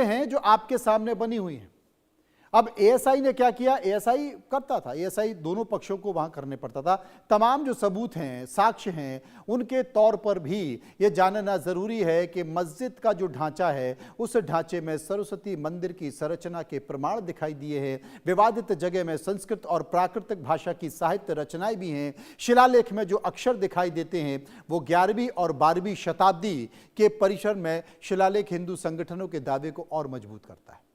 हैं जो आपके सामने बनी हुई हैं। अब एएसआई ने क्या किया, एएसआई करता था, एएसआई दोनों पक्षों को वहां करने पड़ता था। तमाम जो सबूत हैं, साक्ष्य हैं, उनके तौर पर भी यह जानना जरूरी है कि मस्जिद का जो ढांचा है उस ढांचे में सरस्वती मंदिर की संरचना के प्रमाण दिखाई दिए हैं। विवादित जगह में संस्कृत और प्राकृतिक भाषा की साहित्य रचनाएं भी हैं। शिलालेख में जो अक्षर दिखाई देते हैं वो 11वीं और 12वीं शताब्दी के परिसर में शिलालेख हिंदू संगठनों के दावे को और मजबूत करता है।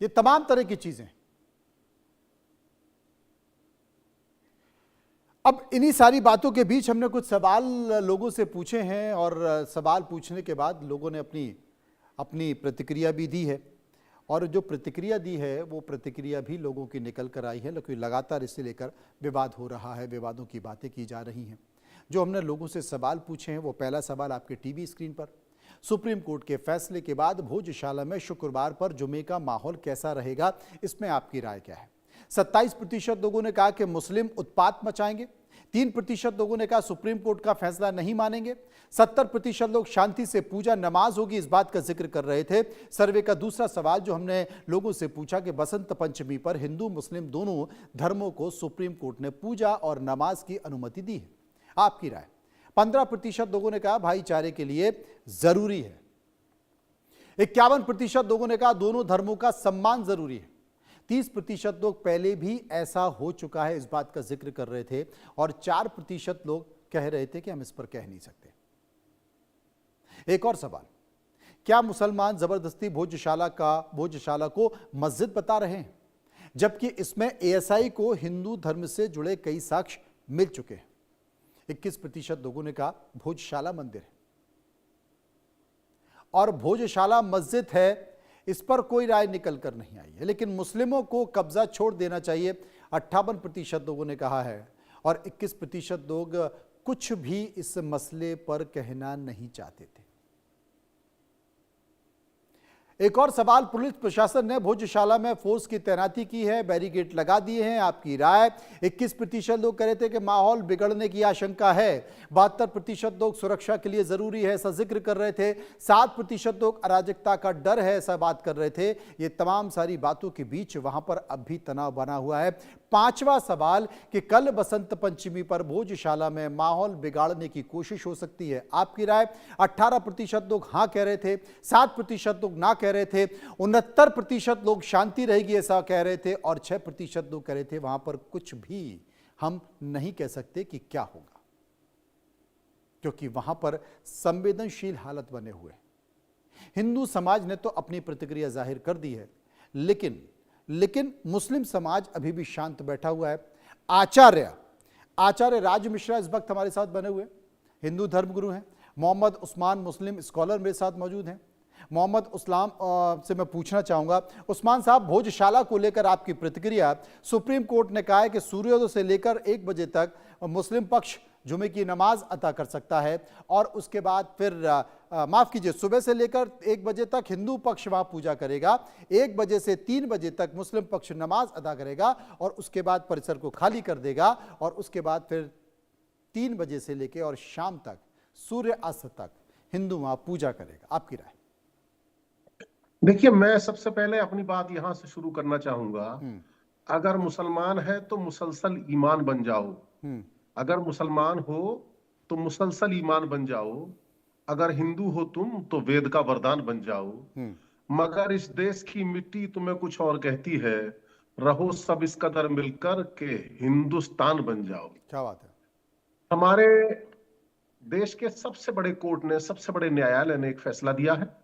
ये तमाम तरह की चीजें। अब इन्हीं सारी बातों के बीच हमने कुछ सवाल लोगों से पूछे हैं और सवाल पूछने के बाद लोगों ने अपनी अपनी प्रतिक्रिया भी दी है और जो प्रतिक्रिया दी है वो प्रतिक्रिया भी लोगों की निकल कर आई है, लेकिन लगातार इसे लेकर विवाद हो रहा है, विवादों की बातें की जा रही हैं। जो हमने लोगों से सवाल पूछे हैं वो पहला सवाल आपके टीवी स्क्रीन पर, सुप्रीम कोर्ट के फैसले के बाद भोजशाला में शुक्रवार पर जुमे का माहौल कैसा रहेगा, इसमें आपकी राय क्या है? 27% लोगों ने कहा कि मुस्लिम उत्पात मचाएंगे, 3% लोगों ने कहा सुप्रीम कोर्ट का फैसला नहीं मानेंगे, 70% लोग शांति से पूजा नमाज होगी इस बात का जिक्र कर रहे थे। सर्वे का दूसरा सवाल जो हमने लोगों से पूछा कि बसंत पंचमी पर हिंदू मुस्लिम दोनों धर्मों को सुप्रीम कोर्ट ने पूजा और नमाज की अनुमति दी है, आपकी राय? 15% लोगों ने कहा भाईचारे के लिए जरूरी है, 51% लोगों ने कहा दोनों धर्मों का सम्मान जरूरी है, 30% लोग पहले भी ऐसा हो चुका है इस बात का जिक्र कर रहे थे और 4% लोग कह रहे थे कि हम इस पर कह नहीं सकते। एक और सवाल, क्या मुसलमान जबरदस्ती भोजशाला को मस्जिद बता रहे हैं, जबकि इसमें एएसआई को हिंदू धर्म से जुड़े कई साक्ष्य मिल चुके हैं? 21% लोगों ने कहा भोजशाला मंदिर है और भोजशाला मस्जिद है, इस पर कोई राय निकल कर नहीं आई है, लेकिन मुस्लिमों को कब्जा छोड़ देना चाहिए, 58% लोगों ने कहा है और 21% लोग कुछ भी इस मसले पर कहना नहीं चाहते थे। एक और सवाल, पुलिस प्रशासन ने भोजशाला में फोर्स की तैनाती की है, बैरिकेड लगा दिए हैं, आपकी राय? 21% लोग कह रहे थे कि माहौल बिगड़ने की आशंका है, 72% लोग सुरक्षा के लिए जरूरी है ऐसा जिक्र कर रहे थे, 7% लोग अराजकता का डर है ऐसा बात कर रहे थे। ये तमाम सारी बातों के बीच वहां पर अब भी तनाव बना हुआ है। पांचवा सवाल कि कल बसंत पंचमी पर भोजशाला में माहौल बिगाड़ने की कोशिश हो सकती है, आपकी राय? 18% लोग हां कह रहे थे, 7% लोग ना कह रहे थे, 69% लोग शांति रहेगी ऐसा कह रहे थे और 6% लोग कह रहे थे वहां पर कुछ भी हम नहीं कह सकते कि क्या होगा, क्योंकि वहां पर संवेदनशील हालत बने हुए। हिंदू समाज ने तो अपनी प्रतिक्रिया जाहिर कर दी है, लेकिन मुस्लिम समाज अभी भी शांत बैठा हुआ है। आचार्य राज मिश्रा इस वक्त हमारे साथ बने हुए, हिंदू धर्मगुरु हैं। मोहम्मद उस्मान मुस्लिम स्कॉलर मेरे साथ मौजूद हैं। मोहम्मद उस्लाम से मैं पूछना चाहूंगा, उस्मान साहब, भोजशाला को लेकर आपकी प्रतिक्रिया। सुप्रीम कोर्ट ने कहा है कि सूर्योदय से लेकर 1 बजे तक मुस्लिम पक्ष जुमे की नमाज अदा कर सकता है और उसके बाद फिर माफ कीजिए, सुबह से लेकर 1 बजे तक हिंदू पक्ष वहां पूजा करेगा, 1 बजे से 3 बजे तक मुस्लिम पक्ष नमाज अदा करेगा और उसके बाद परिसर को खाली कर देगा और उसके बाद फिर 3 बजे से लेकर और शाम तक सूर्य अस्त तक हिंदू वहां पूजा करेगा, आपकी राय? देखिए, मैं सबसे पहले अपनी बात यहां से शुरू करना चाहूंगा। अगर मुसलमान है तो मुसलसल ईमान बन जाओ, अगर मुसलमान हो तो मुसलसल ईमान बन जाओ, अगर हिंदू हो तुम तो वेद का वरदान बन जाओ, मगर इस देश की मिट्टी तुम्हें कुछ और कहती है, रहो सब इस कदर मिलकर के हिंदुस्तान बन जाओ। क्या बात है। हमारे देश के सबसे बड़े कोर्ट ने, सबसे बड़े न्यायालय ने एक फैसला दिया है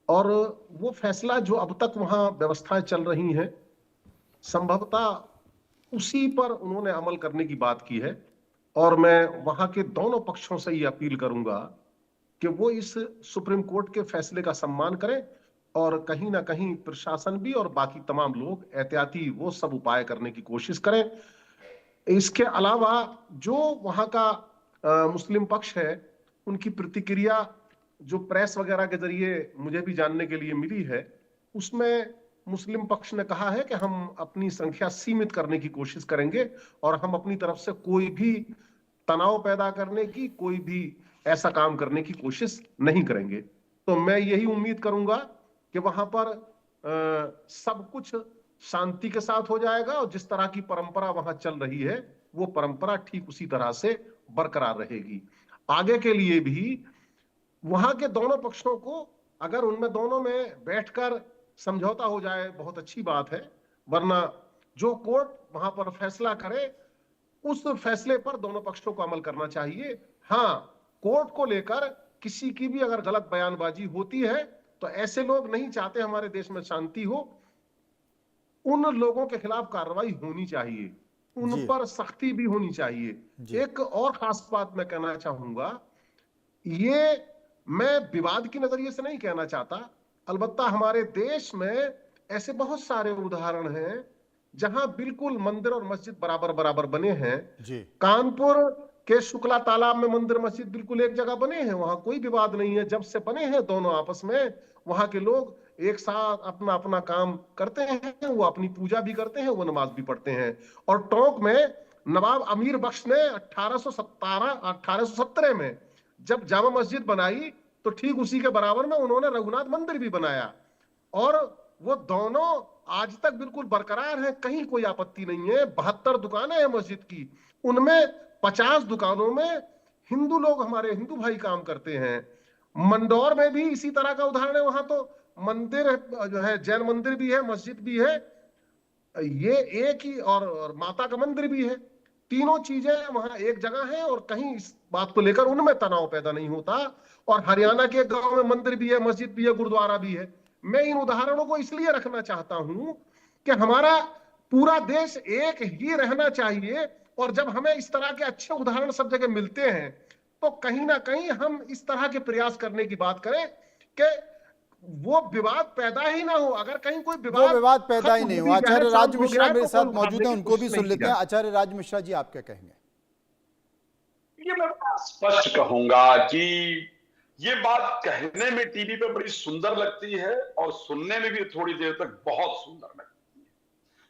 और वो फैसला जो अब तक वहां व्यवस्थाएं चल रही हैं, संभवतः उसी पर उन्होंने अमल करने की बात की है और मैं वहां के दोनों पक्षों से ये अपील करूंगा कि वो इस सुप्रीम कोर्ट के फैसले का सम्मान करें और कहीं ना कहीं प्रशासन भी और बाकी तमाम लोग एहतियाती वो सब उपाय करने की कोशिश करें। इसके अलावा जो वहां का मुस्लिम पक्ष है, उनकी प्रतिक्रिया जो प्रेस वगैरह के जरिए मुझे भी जानने के लिए मिली है, उसमें मुस्लिम पक्ष ने कहा है कि हम अपनी संख्या सीमित करने की कोशिश करेंगे और हम अपनी तरफ से कोई भी तनाव पैदा करने की, कोई भी ऐसा काम करने की कोशिश नहीं करेंगे। तो मैं यही उम्मीद करूंगा कि वहां पर सब कुछ शांति के साथ हो जाएगा और जिस तरह की परंपरा वहां चल रही है वो परंपरा ठीक उसी तरह से बरकरार रहेगी। आगे के लिए भी वहां के दोनों पक्षों को अगर उनमें दोनों में बैठकर समझौता हो जाए बहुत अच्छी बात है, वरना जो कोर्ट वहां पर फैसला करे उस फैसले पर दोनों पक्षों को अमल करना चाहिए। हाँ, कोर्ट को लेकर किसी की भी अगर गलत बयानबाजी होती है तो ऐसे लोग नहीं चाहते हमारे देश में शांति हो, उन लोगों के खिलाफ कार्रवाई होनी चाहिए, उन जी पर सख्ती भी होनी चाहिए। जी एक और खास बात मैं कहना चाहूंगा, ये मैं विवाद की नजरिए से नहीं कहना चाहता, अलबत्ता हमारे देश में ऐसे बहुत सारे उदाहरण हैं जहां बिल्कुल मंदिर और मस्जिद बराबर बराबर बने हैं। जी कानपुर के शुक्ला तालाब में मंदिर मस्जिद बिल्कुल एक जगह बने हैं, वहां कोई विवाद नहीं है। जब से बने हैं दोनों आपस में, वहां के लोग एक साथ अपना अपना काम करते हैं, वो अपनी पूजा भी करते हैं, वो नमाज भी पढ़ते हैं। और टोंक में नवाब अमीर बख्श ने 1817 में जब जामा मस्जिद बनाई तो ठीक उसी के बराबर में उन्होंने रघुनाथ मंदिर भी बनाया, और वो दोनों आज तक बिल्कुल बरकरार हैं, कहीं कोई आपत्ति नहीं है। 72 दुकानें हैं मस्जिद की, उनमें 50 दुकानों में हिंदू लोग, हमारे हिंदू भाई काम करते हैं। मंदौर में भी इसी तरह का उदाहरण है, वहां तो मंदिर जो है जैन मंदिर भी है, मस्जिद भी है, ये एक ही, और माता का मंदिर भी है। तीनों चीजें वहां एक जगह है और कहीं इस बात को लेकर उनमें तनाव पैदा नहीं होता। और हरियाणा के गांव में मंदिर भी है, मस्जिद भी है, गुरुद्वारा भी है। मैं इन उदाहरणों को इसलिए रखना चाहता हूं कि हमारा पूरा देश एक ही रहना चाहिए, और जब हमें इस तरह के अच्छे उदाहरण सब जगह मिलते हैं तो कहीं ना कहीं हम इस तरह के प्रयास करने की बात करें कि वो विवाद पैदा ही ना हो। अगर कहीं कोई वो विवाद पैदा ही खत्म नहीं हो हुआ। भी जाए, आचार्य शांत राज हो मिश्रा गया, मेरे तो साथ कोई मौजूद उठाने हैं, की उनको भी कोशिश सुन नहीं लेते की हैं। जाए। आचार्य राज मिश्रा जी, आप क्या कहेंगे? ये मैं बड़ा स्पष्ट कहूंगा कि ये बात कहने में टीवी पे बड़ी सुंदर लगती है और सुनने में भी थोड़ी देर तक बहुत सुंदर लगती है,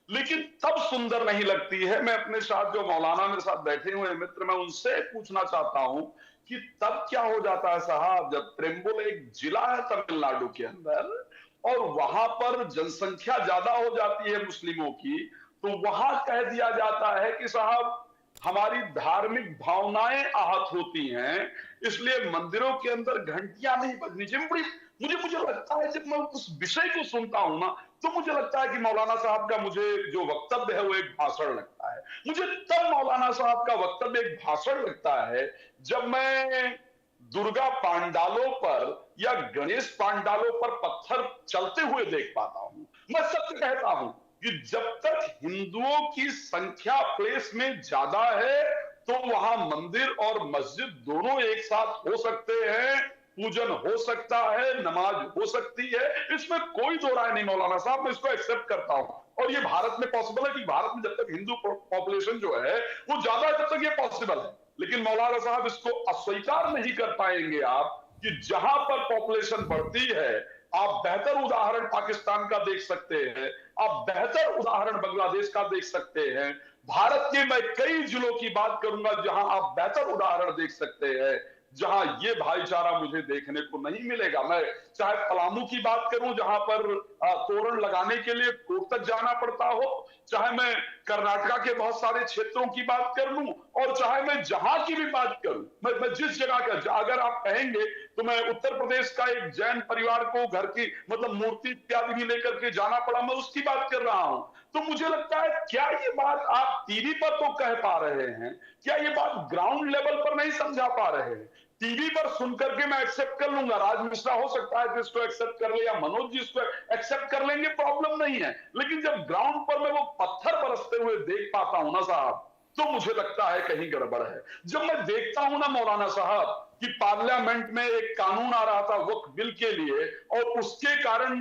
लेकिन तब सुंदर नहीं लगती है। मैं अपने साथ जो मौलाना मेरे साथ बैठे हुए मित्र, मैं उनसे पूछना चाहता हूं कि तब क्या हो जाता है साहब, जब त्रिम्बुल एक जिला है तमिलनाडु के अंदर और वहां पर जनसंख्या ज्यादा हो जाती है मुस्लिमों की, तो वहां कह दिया जाता है कि साहब हमारी धार्मिक भावनाएं आहत होती हैं, इसलिए मंदिरों के अंदर घंटियां नहीं बजनी चाहिए। मुझे लगता है, जब मैं उस विषय को सुनता हूं ना, तो मुझे लगता है कि मौलाना साहब का मुझे जो वक्तव्य है वो एक भाषण लगता है। मुझे तब मौलाना साहब का वक्तव्य एक भाषण लगता है जब मैं दुर्गा पांडालों पर या गणेश पांडालों पर पत्थर चलते हुए देख पाता हूं। मैं सत्य कहता हूं कि जब तक हिंदुओं की संख्या प्लेस में ज्यादा है तो वहां मंदिर और मस्जिद दोनों एक साथ हो सकते हैं, पूजन हो सकता है, नमाज हो सकती है, इसमें कोई दो राय नहीं मौलाना साहब, मैं इसको एक्सेप्ट करता हूं। और ये भारत में पॉसिबल है कि भारत में जब तक हिंदू पॉपुलेशन जो है वो ज्यादा है तब तक ये पॉसिबल है। लेकिन मौलाना साहब इसको अस्वीकार नहीं कर पाएंगे आप कि जहां पर पॉपुलेशन बढ़ती है, आप बेहतर उदाहरण पाकिस्तान का देख सकते हैं, आप बेहतर उदाहरण बांग्लादेश का देख सकते हैं, भारत के मैं कई जिलों की बात करूंगा जहां आप बेहतर उदाहरण देख सकते हैं, जहां ये भाईचारा मुझे देखने को नहीं मिलेगा। मैं चाहे पलामू की बात करूं जहां पर तोरण लगाने के लिए कोर्ट तक जाना पड़ता हो, चाहे मैं कर्नाटका के बहुत सारे क्षेत्रों की बात कर लूं, और चाहे मैं जहां की भी बात करूं, मैं जिस जगह का, अगर आप कहेंगे तो मैं उत्तर प्रदेश का एक जैन परिवार को घर की मतलब मूर्ति इत्यादि भी लेकर के जाना पड़ा, मैं उसकी बात कर रहा हूं। तो मुझे लगता है क्या ये बात आप टीवी पर तो कह पा रहे हैं, क्या ये बात ग्राउंड लेवल पर नहीं समझा पा रहे हैं? टीवी पर सुनकर के मैं एक्सेप्ट कर लूंगा, राज मिश्रा हो सकता है कि इसको एक्सेप्ट कर ले या मनोज जी इसको एक्सेप्ट कर लेंगे, प्रॉब्लम नहीं है। लेकिन जब ग्राउंड पर मैं वो पत्थर बरसते हुए देख पाता हूं ना साहब, तो मुझे लगता है कहीं गड़बड़ है। जब मैं देखता हूं ना मौलाना साहब कि पार्लियामेंट में एक कानून आ रहा था वक्फ बिल के लिए, और उसके कारण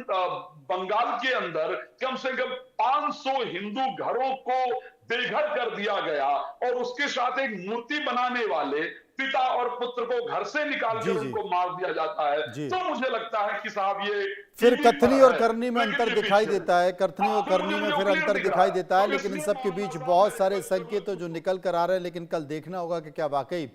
बंगाल के अंदर कम से कम 500 हिंदू घरों को बेघर कर दिया गया, और उसके साथ एक मूर्ति बनाने वाले पिता और पुत्र को घर से निकालकर उनको मार दिया जाता है। तो मुझे लगता है कि साहब ये फिर कथनी और करनी में अंतर दिखाई देता है, कथनी और करनी में फिर अंतर दिखाई देता है। लेकिन इन सब के बीच बहुत सारे संकेत जो निकल कर आ रहे हैं, लेकिन कल देखना होगा कि क्या वाकई